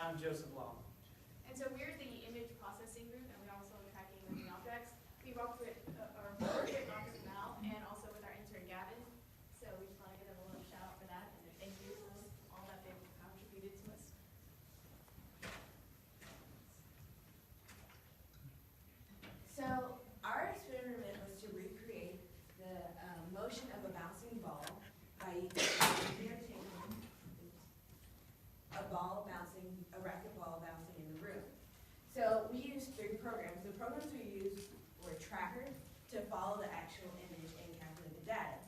I'm Joseph Long. And so we're the image processing group, and we're also tracking living objects. We work with Dr. Mal and also with our intern Gavin. So we just want to give them a little shout out for that, and thank you for all that they've contributed to us. So our experiment was to recreate the motion of a bouncing ball by taking a racquetball bouncing in the room. So we used 3 programs. The programs we used were Tracker to follow the actual image and calculate the data,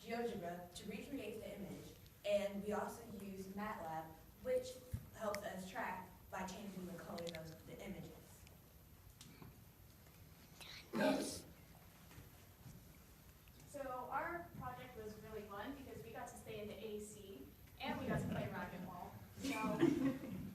GeoGebra to recreate the image, and we also used MATLAB, which helps us track by changing the colors of the images. So our project was really fun because we got to stay in the AC and we got to play racquetball. So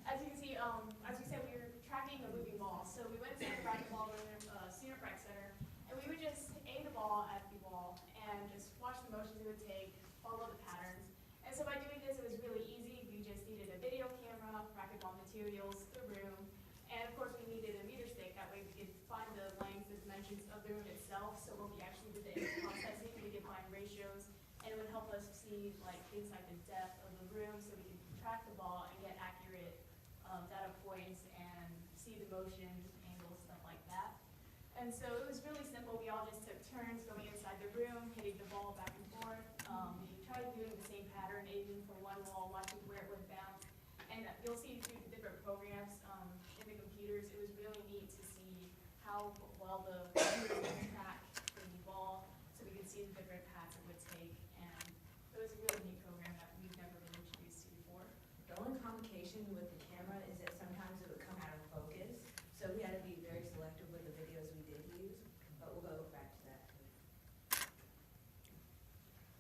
as you can see, as we said, we were tracking a moving ball. So we went to the racquetball room, senior rec center, and we would just aim the ball at the wall and just watch the motions it would take, follow the patterns. And so by doing this, it was really easy. We just needed a video camera, racquetball materials, the room, and of course we needed a meter stick. That way we could find the length, the dimensions of the room itself. So when we actually did the image processing, we could find ratios, and it would help us see like things like the depth of the room, so we could track the ball and get accurate data points and see the motion, angles, stuff like that. And so it was really simple. We all just took turns going inside the room, hitting the ball back and forth. We tried doing the same pattern, aiming for one wall, watching where it would bounce. And you'll see through the different programs in the computers, it was really neat to see how well the computers would track the ball, so we could see the different paths it would take. And it was a really neat program that we've never been introduced to before. The only complication with the camera is that sometimes it would come out of focus, so we had to be very selective with the videos we did use, but we'll go back to that.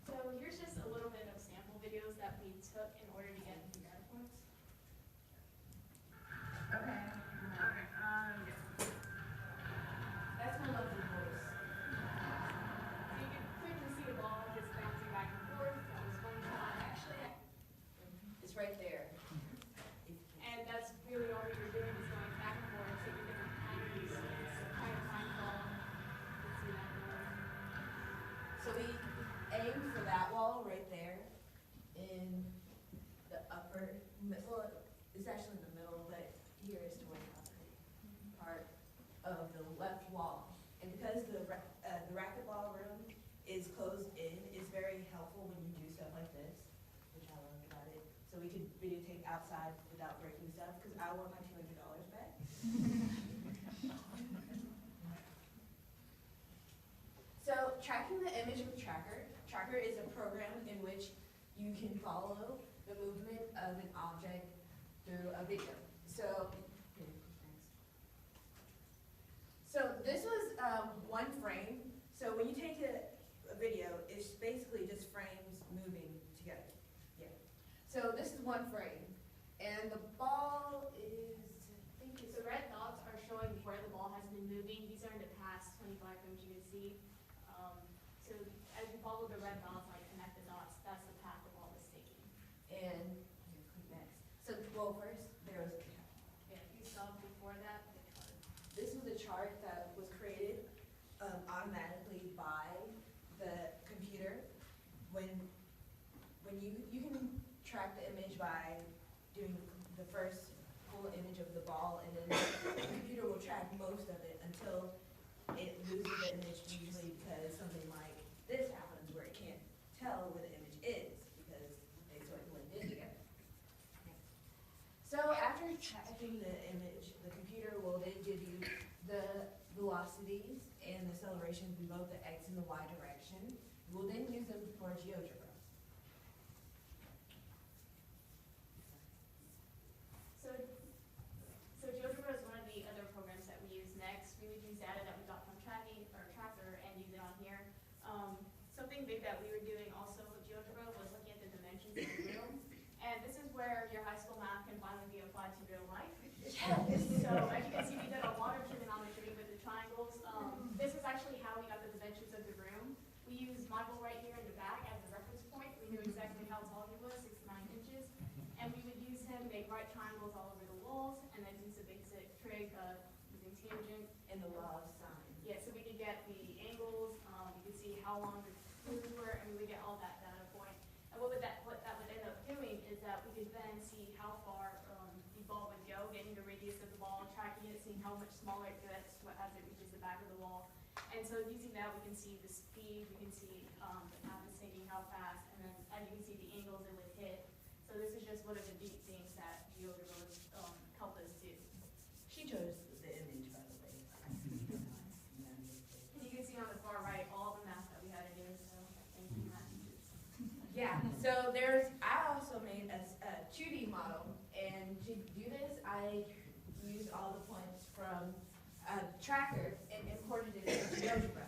So here's just a little bit of sample videos that we took in order to get the data points. Okay. That's my lovely voice. So you can clearly see the ball just bouncing back and forth. That was one shot. Actually, it's right there. And that's really all we were doing, is going back and forth, taking different angles, trying to find the ball. You can see that really. So we aimed for that wall right there in the upper, well, it's actually in the middle, but here is toward the upper part of the left wall. And because the racquetball room is closed in, it's very helpful when you do stuff like this, which I love about it. So we could videotape outside without breaking stuff, because I want my $200 back. So tracking the image with Tracker. Tracker is a program in which you can follow the movement of an object through a video. So this was one frame. So when you take a video, it's basically just frames moving together. Yeah. So this is one frame, and the ball is, I think it's The red dots are showing where the ball has been moving. These are in the past 25 frames you can see. So as you follow the red dots, like connect the dots, that's the path the ball is taking. and here, click next. So well, first there was a Yeah, if you saw before that, the chart. This was a chart that was created automatically by the computer. When you can track the image by doing the first full image of the ball, and then the computer will track most of it until it loses the image, usually because something like this happens where it can't tell where the image is because they sort of blend in together. So after tracking the image, the computer will then give you the velocities and the accelerations in both the x and the y direction. We'll then use them for GeoGebra. So GeoGebra is one of the other programs that we use next. We would use data that we got from Tracker and use it on here. Something big that we were doing also with GeoGebra was looking at the dimensions of the room. And this is where your high school math can finally be applied to real life. So as you can see, we did a lot of trigonometry with the triangles. This is actually how we got the dimensions of the room. We used Michael right here in the back as a reference point. We knew exactly how tall he was, 6 to 9 inches. And we would use him to make right triangles all over the wall. and then use the basic trick of using tangent. And the law of sine. Yeah, so we could get the angles, we could see how long the moves were, and we would get all that data point. And what that would end up doing is that we could then see how far the ball would go, getting the radius of the ball, tracking it, seeing how much smaller it gets as it reaches the back of the wall. And so using that, we can see the speed, we can see the path is taking, how fast, and then as you can see the angles it would hit. So this is just one of the neat things that GeoGebra would help us do. She chose the image, by the way. And you can see on the far right all the math that we had to do, so thank you, Matt. Yeah, so I also made a 2D model, and to do this, I used all the points from a tracker and imported it into GeoGebra.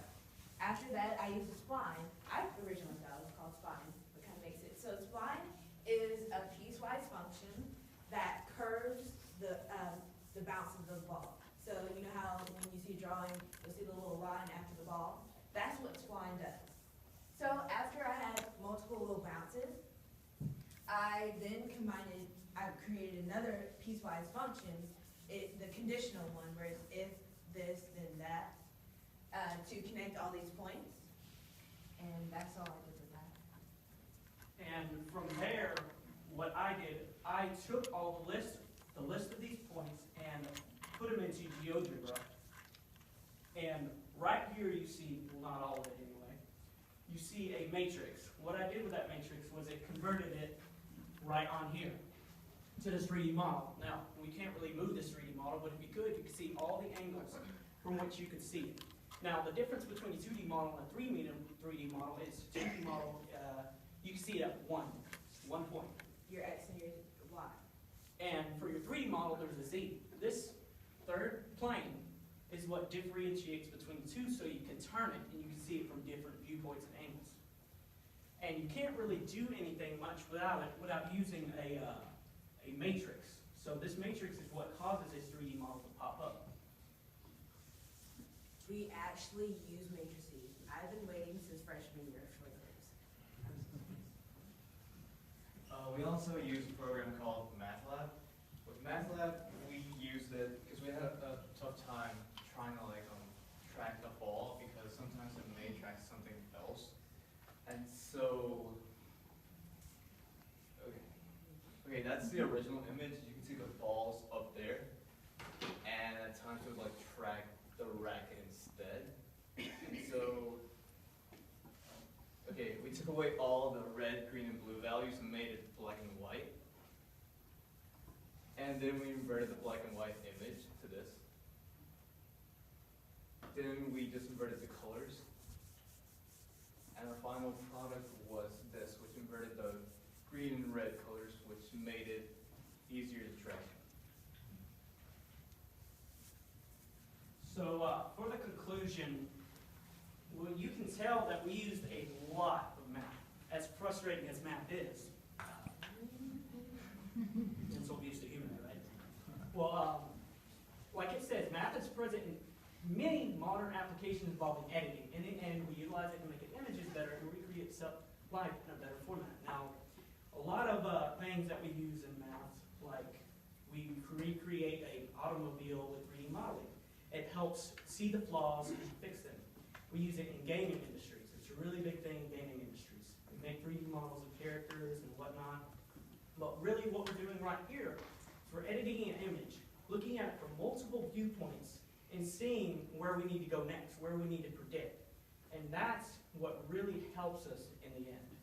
After that, I used a spline. I originally thought it was called spline, but kind of makes it. So spline is a piecewise function that curves the bounce of the ball. So you know how when you see a drawing, you'll see the little line after the ball? That's what spline does. So after I had multiple little bounces, I then I created another piecewise function, the conditional one, where it's if this, then that, to connect all these points. And that's all I did with that. And from there, what I did, I took all the list of these points and put them into GeoGebra. And right here you see, well, not all of it anyway, you see a matrix. What I did with that matrix was it converted it right on here to this 3D model. Now, we can't really move this 3D model, but if you could see all the angles from which you could see it. Now, the difference between a 2D model and a 3D model is 2D model, you can see it at one point. Your X and your Y. And for your 3D model, there's a Z. This third plane is what differentiates between the two, so you can turn it and you can see it from different viewpoints and angles. And you can't really do anything much without using a matrix. So this matrix is what causes this 3D model to pop up. We actually use matrices. I've been waiting since freshman year for this. We also use a program called MATLAB. With MATLAB, we used it because we had a tough time trying to track the ball because sometimes it may track something else. And so, okay, that's the original image. You can see the balls up there, and at times it would track the racket instead. And so, okay, we took away all the red, green, and blue values and made it black and white. And then we inverted the black and white image to this. Then we just inverted the colors. And our final product was this, which inverted the green and red colors, which made it easier to track. So for the conclusion, well, you can tell that we used a lot of math, as frustrating as math is. It's so used to human, right? Well, like it says, math is present in many modern applications involving editing, and we utilize it to make images better and recreate life in a better format. Now, a lot of things that we use in math, like we recreate an automobile with 3D modeling. It helps see the flaws and fix them. We use it in gaming industries. It's a really big thing in gaming industries. We make 3D models of characters and whatnot. But really what we're doing right here is we're editing an image, looking at it from multiple viewpoints and seeing where we need to go next, where we need to predict. And that's what really helps us in the end.